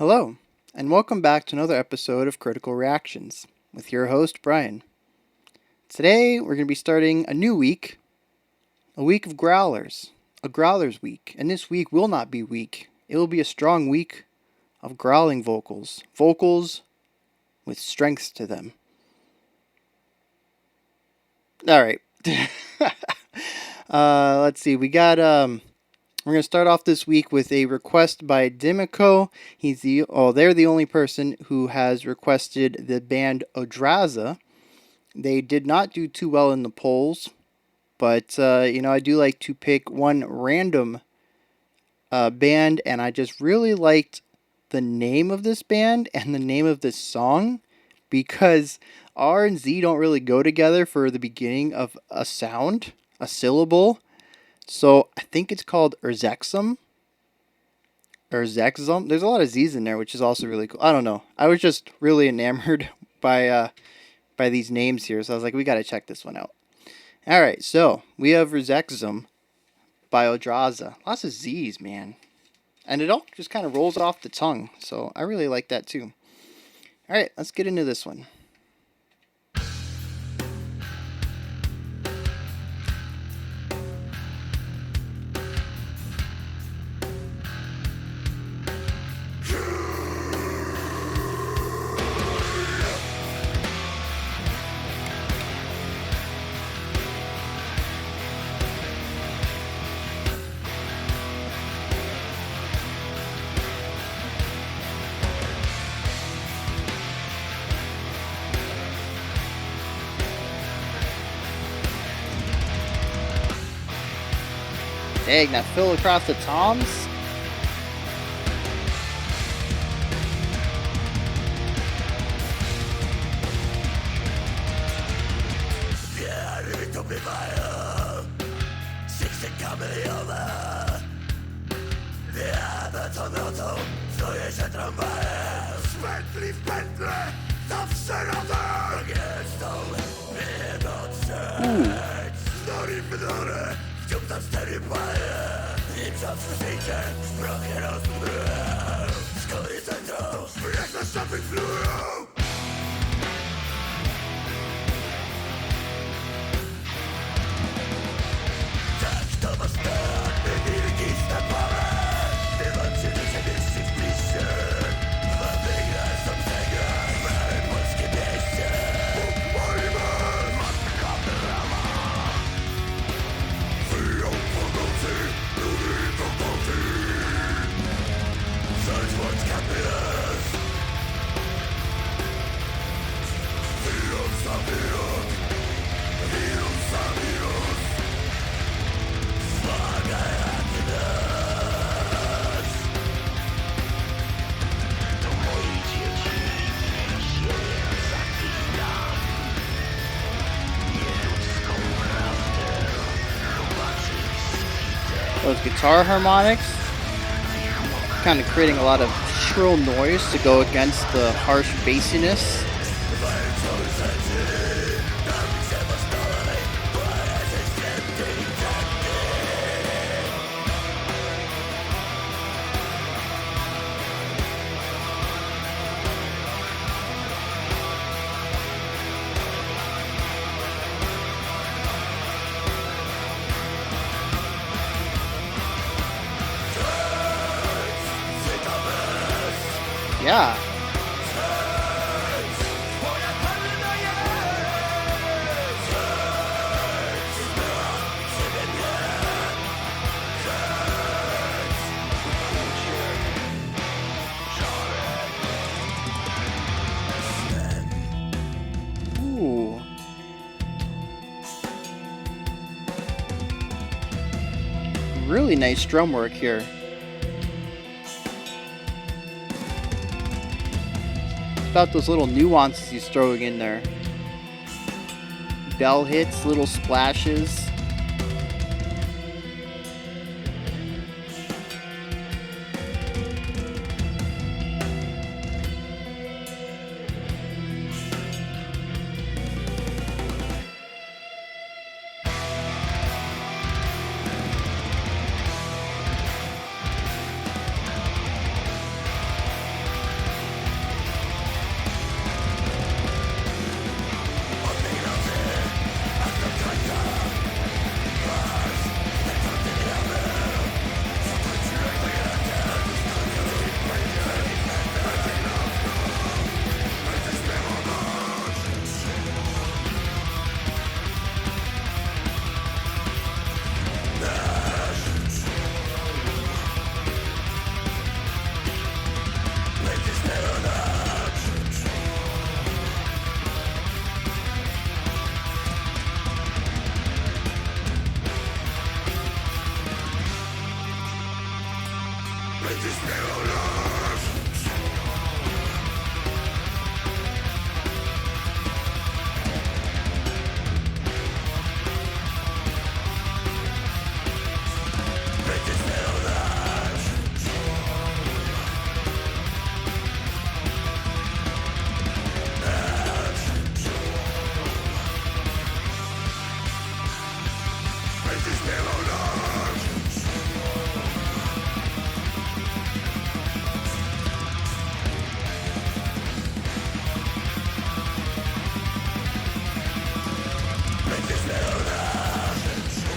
Hello, and welcome back to another episode of Critical Reactions with your host, Bryan. Today, we're going to be starting a new week, a week of growlers, a growlers week, and this week will not be weak. It will be a strong week of growling vocals, vocals with strengths to them. All right. Let's see. We're going to start off this week with a request by Dimico. They're the only person who has requested the band Odraza. They did not do too well in the polls, but I do like to pick one random band, and I just really liked the name of this band and the name of this song because R and Z don't really go together for the beginning of a sound, a syllable. So I think it's called Rzeczom. Rzeczom. There's a lot of Z's in there, which is also really cool. I don't know. I was just really enamored by these names here, so I was like, we got to check this one out. All right, so we have Rzeczom by Audraza. Lots of Z's, man. And it all just kind of rolls off the tongue, so I really like that too. All right, let's get into this one. Dang, that fill across the toms. Those guitar harmonics kind of creating a lot of shrill noise to go against the harsh bassiness. Yeah. Ooh. Really nice drum work here. About those little nuances he's throwing in there. Bell hits, little splashes.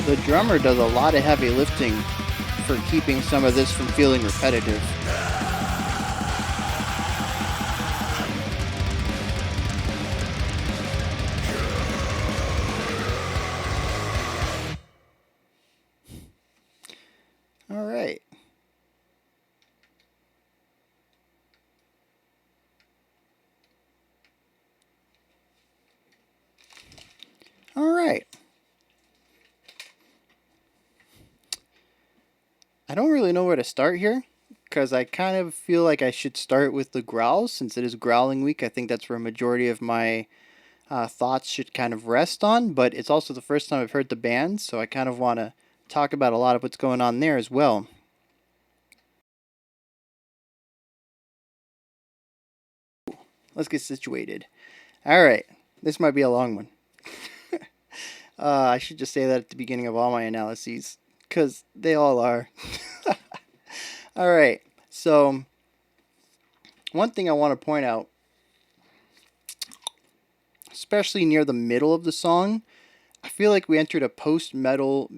The drummer does a lot of heavy lifting for keeping some of this from feeling repetitive. All right. All right. I don't really know where to start here because I kind of feel like I should start with the growls since it is growling week. I think that's where a majority of my thoughts should kind of rest on, but it's also the first time I've heard the band, so I kind of want to talk about a lot of what's going on there as well. Let's get situated. All right, this might be a long one. I should just say that at the beginning of all my analyses because they all are. All right, so one thing I want to point out, especially near the middle of the song, I feel like we entered a post-metal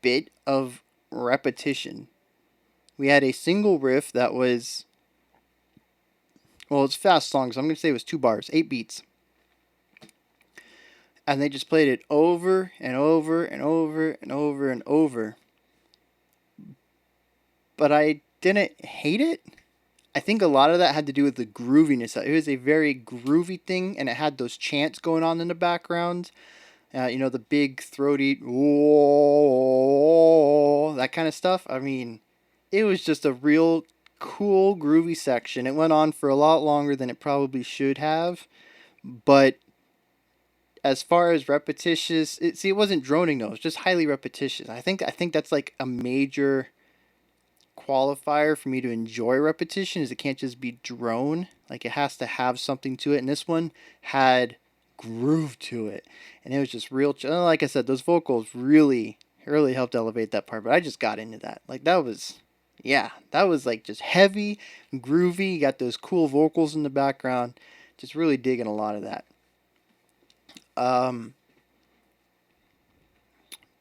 bit of repetition. We had a single riff that was, well, it's a fast song, so I'm going to say it was 2 bars, 8 beats. And they just played it over and over and over and over and over. But I didn't hate it. I think a lot of that had to do with the grooviness. It was a very groovy thing, and it had those chants going on in the background. The big throaty, whoa, that kind of stuff. I mean, it was just a real cool, groovy section. It went on for a lot longer than it probably should have. But as far as repetitious, it wasn't droning though. It was just highly repetitious. I think that's like a major qualifier for me to enjoy repetition is it can't just be drone. Like it has to have something to it. And this one had groove to it, and it was just real. Like I said, those vocals really helped elevate that part. But I just got into that. Like that was like just heavy, groovy. You got those cool vocals in the background. Just really digging a lot of that. But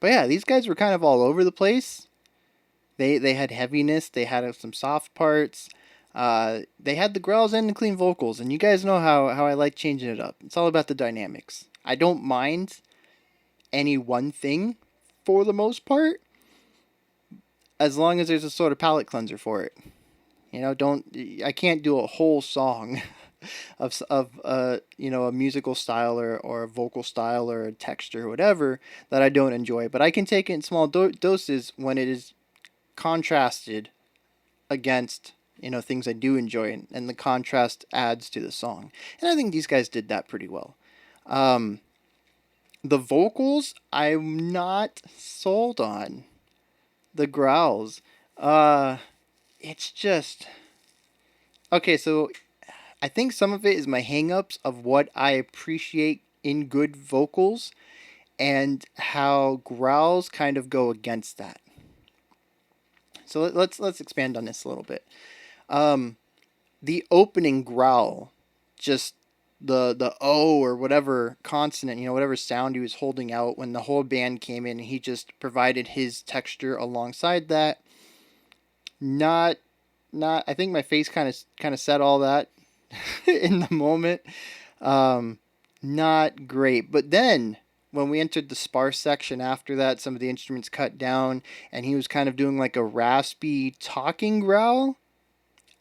yeah, these guys were kind of all over the place. They had heaviness. They had some soft parts. They had the growls and the clean vocals, and you guys know how I like changing it up. It's all about the dynamics. I don't mind any one thing for the most part, as long as there's a sort of palate cleanser for it. I can't do a whole song of a musical style or a vocal style or a texture or whatever that I don't enjoy. But I can take it in small doses when it is contrasted against things I do enjoy, and the contrast adds to the song. And I think these guys did that pretty well. The vocals, I'm not sold on. The growls, it's just okay. So I think some of it is my hangups of what I appreciate in good vocals, and how growls kind of go against that. So let's expand on this a little bit. The opening growl, just the O or whatever consonant, whatever sound he was holding out when the whole band came in, he just provided his texture alongside that. Not I think my face kind of said all that in the moment. Not great. But then when we entered the sparse section after that, some of the instruments cut down and he was kind of doing like a raspy talking growl.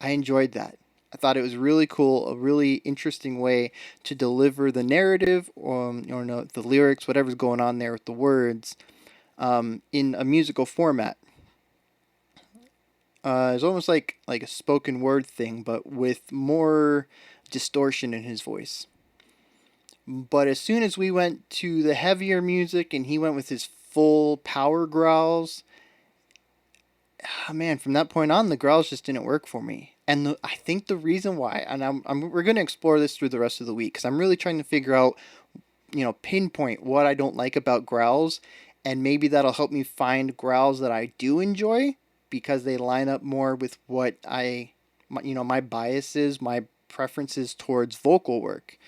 I enjoyed that. I thought it was really cool, a really interesting way to deliver the narrative or no, the lyrics, whatever's going on there with the words, in a musical format. It's almost like a spoken word thing, but with more distortion in his voice. But as soon as we went to the heavier music and he went with his full power growls, oh man, from that point on, the growls just didn't work for me. And I think the reason why, and we're going to explore this through the rest of the week, because I'm really trying to figure out, pinpoint what I don't like about growls, and maybe that'll help me find growls that I do enjoy because they line up more with what my biases, my preferences towards vocal work.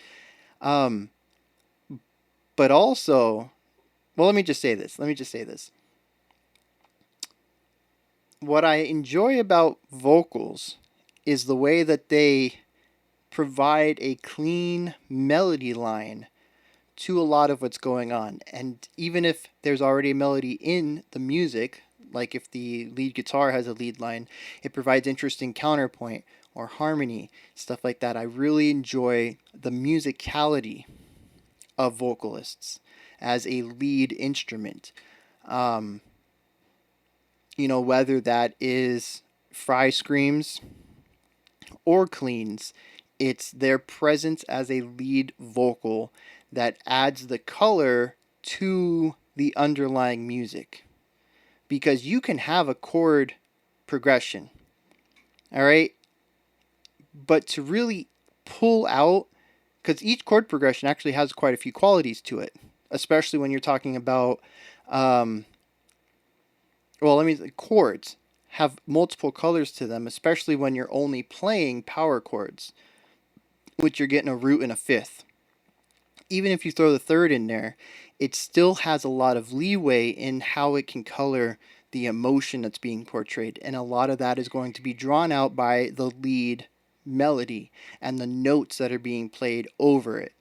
Um, but also, well, let me just say this. What I enjoy about vocals is the way that they provide a clean melody line to a lot of what's going on. And even if there's already a melody in the music, like if the lead guitar has a lead line, it provides interesting counterpoint or harmony, stuff like that. I really enjoy the musicality of vocalists as a lead instrument. Um, whether that is fry screams or cleans, it's their presence as a lead vocal that adds the color to the underlying music. Because you can have a chord progression, all right? But to really pull out, because each chord progression actually has quite a few qualities to it, especially when you're talking about, chords have multiple colors to them, especially when you're only playing power chords, which you're getting a root and a fifth. Even if you throw the third in there, it still has a lot of leeway in how it can color the emotion that's being portrayed. And a lot of that is going to be drawn out by the lead melody and the notes that are being played over it.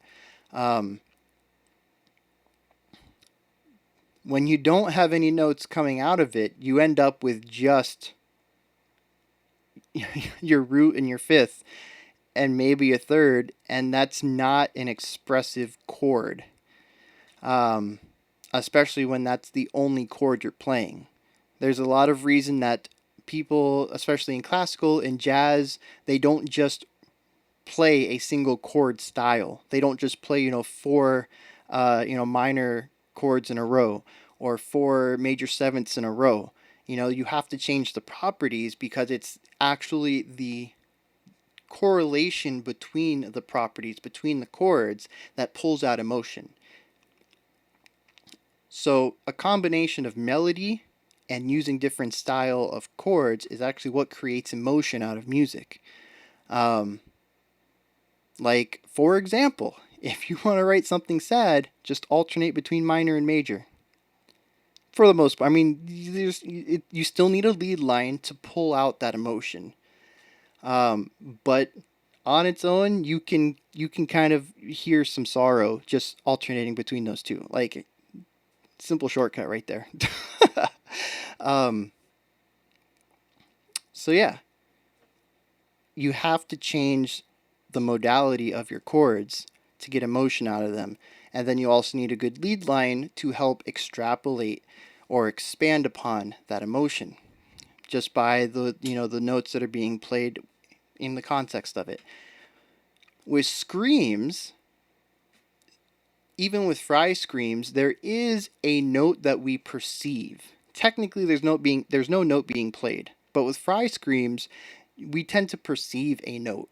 When you don't have any notes coming out of it, you end up with just your root and your fifth and maybe a third, and that's not an expressive chord, especially when that's the only chord you're playing. There's a lot of reason that people, especially in classical and jazz, they don't just play a single chord style. They don't just play, four, minor chords in a row or four major sevenths in a row. You have to change the properties because it's actually the correlation between the properties, between the chords, that pulls out emotion. So a combination of melody and using different style of chords is actually what creates emotion out of music. Like, for example, if you want to write something sad, just alternate between minor and major. For the most part, I mean, you still need a lead line to pull out that emotion. But on its own, you can kind of hear some sorrow just alternating between those two. Like, simple shortcut right there. um, so yeah, you have to change the modality of your chords to get emotion out of them. And then you also need a good lead line to help extrapolate or expand upon that emotion just by the notes that are being played in the context of it. With screams, even with fry screams, there is a note that we perceive. Technically, there's no note being played, but with fry screams, we tend to perceive a note.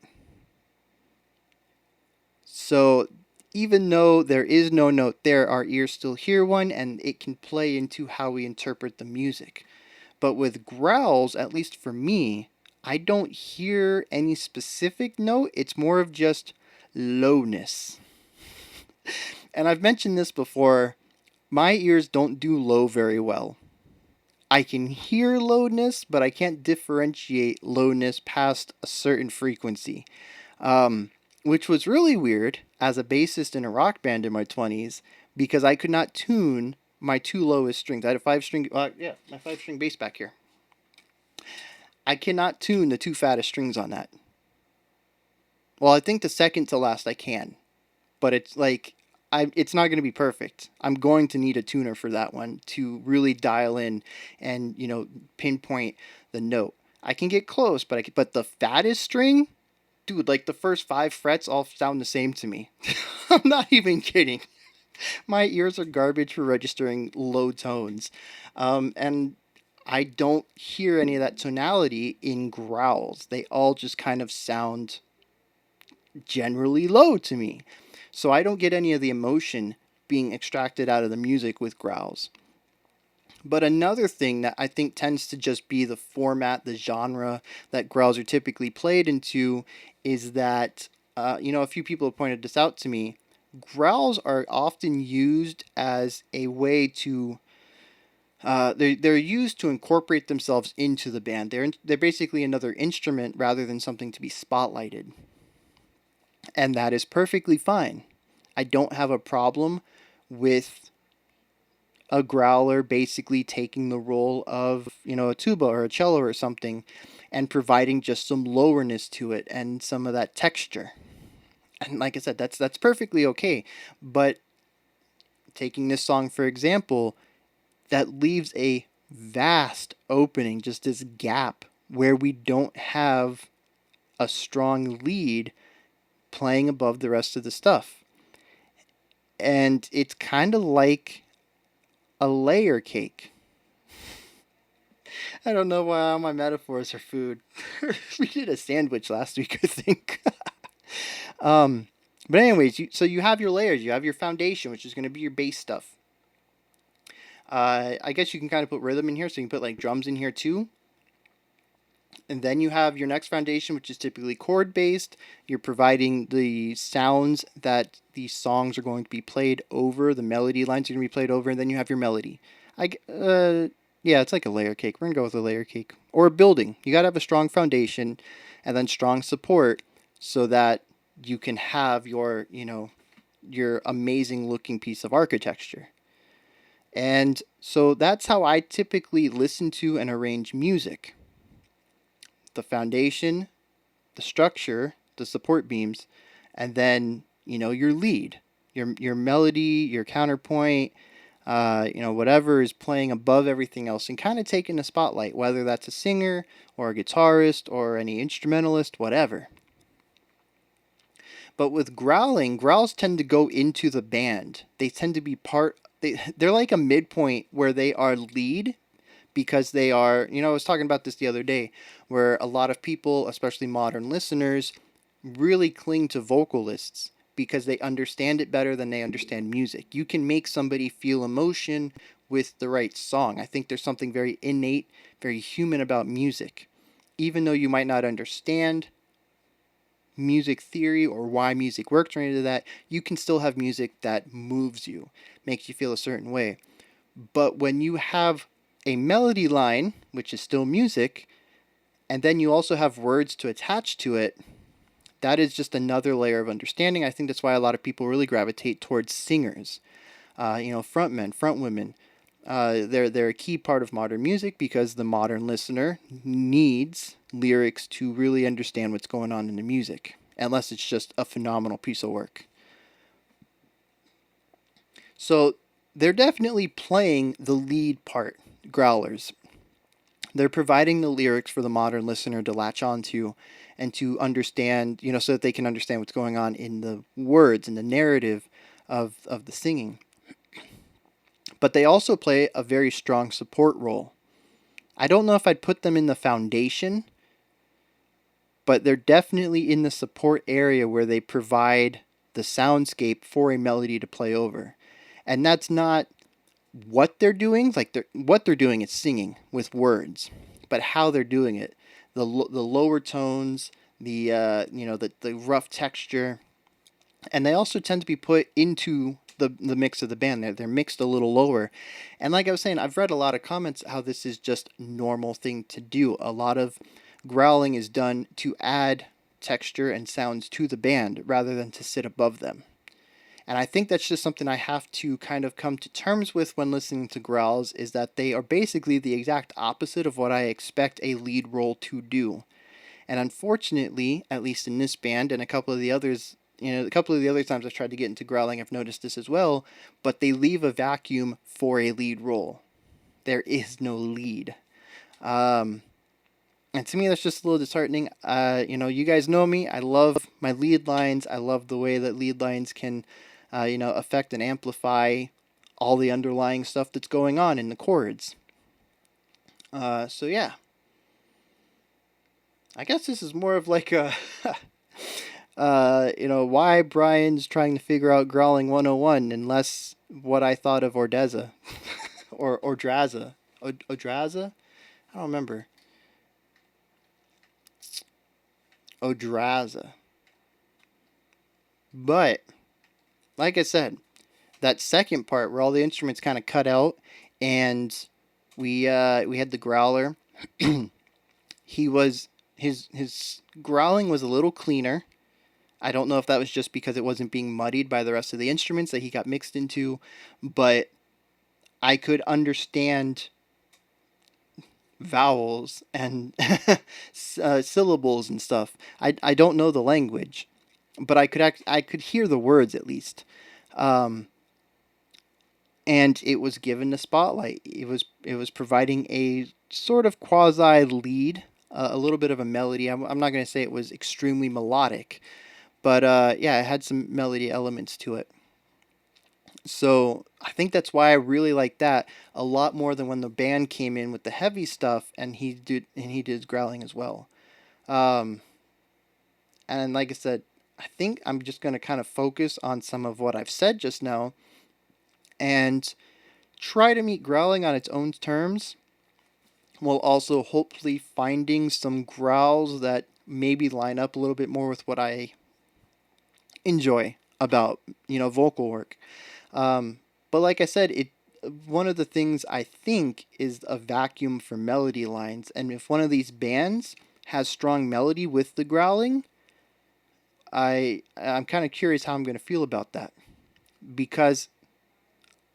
So even though there is no note there, our ears still hear one, and it can play into how we interpret the music. But with growls, at least for me, I don't hear any specific note. It's more of just lowness. And I've mentioned this before. My ears don't do low very well. I can hear lowness, but I can't differentiate lowness past a certain frequency. Which was really weird as a bassist in a rock band in my 20s because I could not tune my two lowest strings. I had a my 5-string bass back here. I cannot tune the two fattest strings on that. Well, I think the second to last I can, but it's like it's not going to be perfect. I'm going to need a tuner for that one to really dial in and pinpoint the note. I can get close, but the fattest string, dude, like the first 5 frets all sound the same to me. I'm not even kidding. My ears are garbage for registering low tones. And I don't hear any of that tonality in growls. They all just kind of sound generally low to me. So I don't get any of the emotion being extracted out of the music with growls. But another thing that I think tends to just be the format, the genre that growls are typically played into is that, a few people have pointed this out to me. Growls are often used as a way to they're used to incorporate themselves into the band. They're basically another instrument rather than something to be spotlighted, and that is perfectly fine. I don't have a problem with a growler basically taking the role of a tuba or a cello or something, and providing just some lowerness to it and some of that texture. And like I said, that's perfectly okay. But taking this song for example, that leaves a vast opening, just this gap where we don't have a strong lead playing above the rest of the stuff. And it's kind of like a layer cake. I don't know why all my metaphors are food. We did a sandwich last week, I think. um, but anyways, so you have your layers. You have your foundation, which is going to be your bass stuff. I guess you can kind of put rhythm in here, so you can put like drums in here too. And then you have your next foundation, which is typically chord based. You're providing the sounds that these songs are going to be played over. The melody lines are going to be played over, and then you have your melody. Yeah, it's like a layer cake. We're gonna go with a layer cake or a building. You gotta have a strong foundation, and then strong support, so that you can have your amazing looking piece of architecture. And so that's how I typically listen to and arrange music. The foundation, the structure, the support beams, and then your lead, your melody, your counterpoint, whatever is playing above everything else and kind of taking the spotlight, whether that's a singer or a guitarist or any instrumentalist, whatever. But with growling, growls tend to go into the band. They tend to be they're like a midpoint where they are lead, because they are, I was talking about this the other day, where a lot of people, especially modern listeners, really cling to vocalists because they understand it better than they understand music. You can make somebody feel emotion with the right song. I think there's something very innate, very human about music. Even though you might not understand music theory or why music works or any of that, you can still have music that moves you, makes you feel a certain way. But when you have a melody line, which is still music, and then you also have words to attach to it, that is just another layer of understanding. I think that's why a lot of people really gravitate towards singers, frontmen, frontwomen. They're a key part of modern music because the modern listener needs lyrics to really understand what's going on in the music, unless it's just a phenomenal piece of work. So they're definitely playing the lead part, growlers. They're providing the lyrics for the modern listener to latch onto and to understand, so that they can understand what's going on in the words and the narrative of the singing. But they also play a very strong support role. I don't know if I'd put them in the foundation, but they're definitely in the support area where they provide the soundscape for a melody to play over. And that's not what they're doing. What they're doing is singing with words, but how they're doing it, the lower tones, the rough texture, and they also tend to be put into the mix of the band. They're mixed a little lower, and like I was saying, I've read a lot of comments how this is just normal thing to do. A lot of growling is done to add texture and sounds to the band rather than to sit above them. And I think that's just something I have to kind of come to terms with when listening to growls, is that they are basically the exact opposite of what I expect a lead role to do. And unfortunately, at least in this band and a couple of the others, a couple of the other times I've tried to get into growling, I've noticed this as well, but they leave a vacuum for a lead role. There is no lead. And And to me, that's just a little disheartening. You guys know me. I love my lead lines. I love the way that lead lines can, affect and amplify all the underlying stuff that's going on in the chords. So yeah, I guess this is more of like a, why Bryan's trying to figure out Growling 101 and less what I thought of Audraza or Odraza. Odraza? I don't remember. Odraza. But like I said, that second part where all the instruments kind of cut out, and we had the growler. He was his growling was a little cleaner. I don't know if that was just because it wasn't being muddied by the rest of the instruments that he got mixed into, but I could understand vowels and syllables and stuff. I don't know the language, but I could hear the words at least. Um, and it was given the spotlight. It was providing a sort of quasi lead, a little bit of a melody. I'm not going to say it was extremely melodic, but yeah, it had some melody elements to it. So I think that's why I really like that a lot more than when the band came in with the heavy stuff and he did his growling as well. Um, and like I said, I think I'm just going to kind of focus on some of what I've said just now and try to meet growling on its own terms, while also hopefully finding some growls that maybe line up a little bit more with what I enjoy about vocal work. But like I said, it one of the things I think is a vacuum for melody lines, and if one of these bands has strong melody with the growling, I'm kind of curious how I'm going to feel about that, because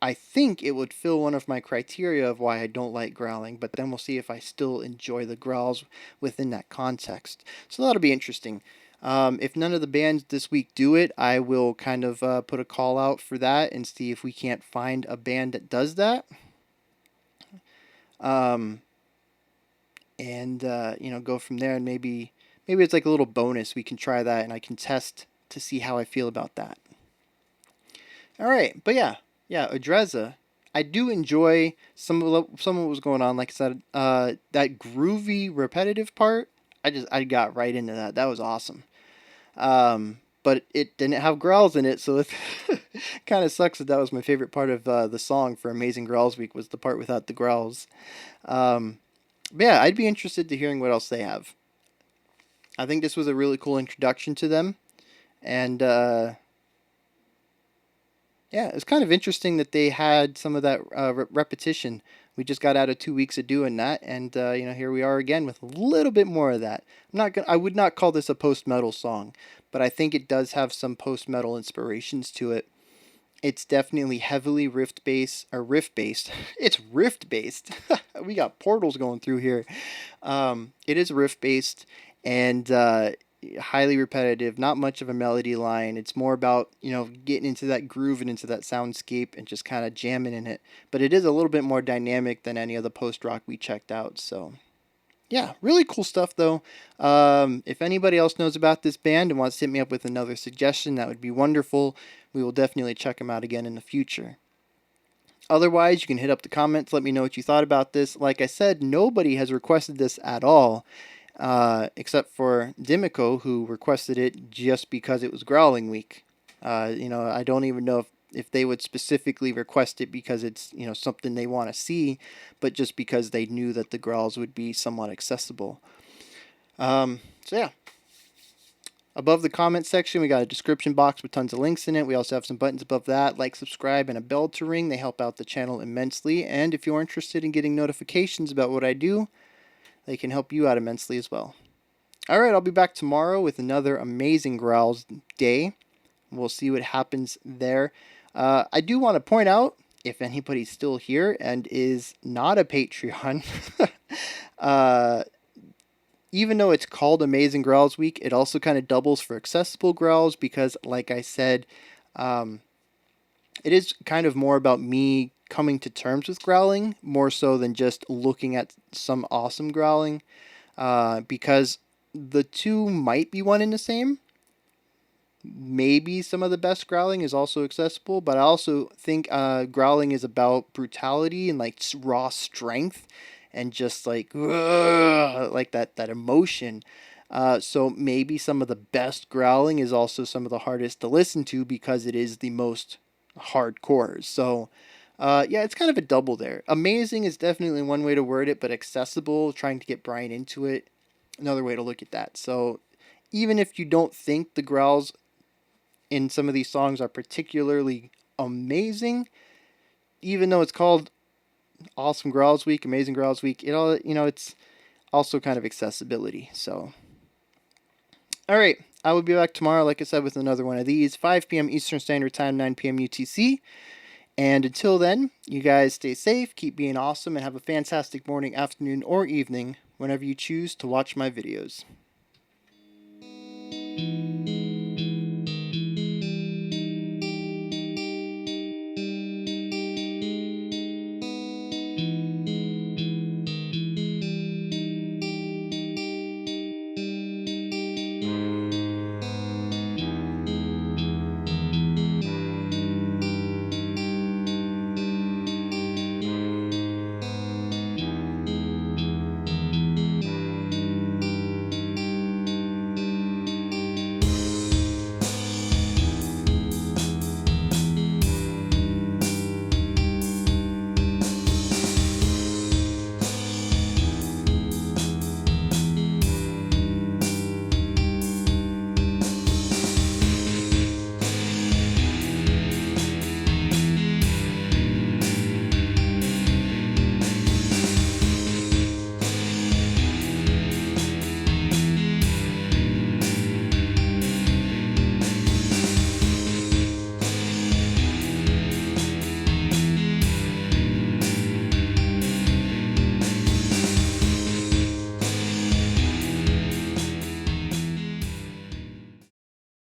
I think it would fill one of my criteria of why I don't like growling, but then we'll see if I still enjoy the growls within that context. So that'll be interesting. If none of the bands this week do it, I will kind of put a call out for that and see if we can't find a band that does that. Um, and go from there, and maybe it's like a little bonus. We can try that, and I can test to see how I feel about that. All right, but yeah, Odraza. I do enjoy some of what was going on. Like I said, that groovy, repetitive part. I got right into that. That was awesome. But it didn't have growls in it, so it kind of sucks that was my favorite part of the song for Amazing Growls Week, was the part without the growls. Um, but yeah, I'd be interested to hearing what else they have. I think this was a really cool introduction to them, and yeah, it's kind of interesting that they had some of that repetition. We just got out of 2 weeks of doing that, and here we are again with a little bit more of that. I would not call this a post metal song, but I think it does have some post metal inspirations to it. It's definitely heavily riff based. It's riff based. We got portals going through here. It is riff based, and highly repetitive. Not much of a melody line. It's more about getting into that groove and into that soundscape and just kind of jamming in it. But it is a little bit more dynamic than any of the post rock we checked out. So yeah, really cool stuff though. If anybody else knows about this band and wants to hit me up with another suggestion, that would be wonderful. We will definitely check them out again in the future. Otherwise, you can hit up the comments, let me know what you thought about this. Like I said, nobody has requested this at all, except for Dimico, who requested it just because it was Growling Week. I don't even know if they would specifically request it because it's something they want to see, but just because they knew that the growls would be somewhat accessible. So yeah. Above the comment section, we got a description box with tons of links in it. We also have some buttons above that, like, subscribe, and a bell to ring. They help out the channel immensely. And if you're interested in getting notifications about what I do, they can help you out immensely as well. Alright, I'll be back tomorrow with another amazing growls day. We'll see what happens there. I do want to point out, if anybody's still here and is not a Patreon, even though it's called Amazing Growls Week, it also kind of doubles for accessible growls because, like I said, it is kind of more about me coming to terms with growling, more so than just looking at some awesome growling. because the two might be one and the same. Maybe some of the best growling is also accessible, but I also think growling is about brutality and like raw strength and just like that emotion. So maybe some of the best growling is also some of the hardest to listen to because it is the most hardcore. So yeah, it's kind of a double there. Amazing is definitely one way to word it, but accessible, trying to get Bryan into it, another way to look at that. So even if you don't think the growls in some of these songs are particularly amazing, even though it's called Awesome Growls Week, Amazing Growls Week, it all, it's also kind of accessibility. So, all right, I will be back tomorrow, like I said, with another one of these, 5 p.m. Eastern Standard Time, 9 p.m. UTC. And until then, you guys stay safe, keep being awesome, and have a fantastic morning, afternoon, or evening whenever you choose to watch my videos.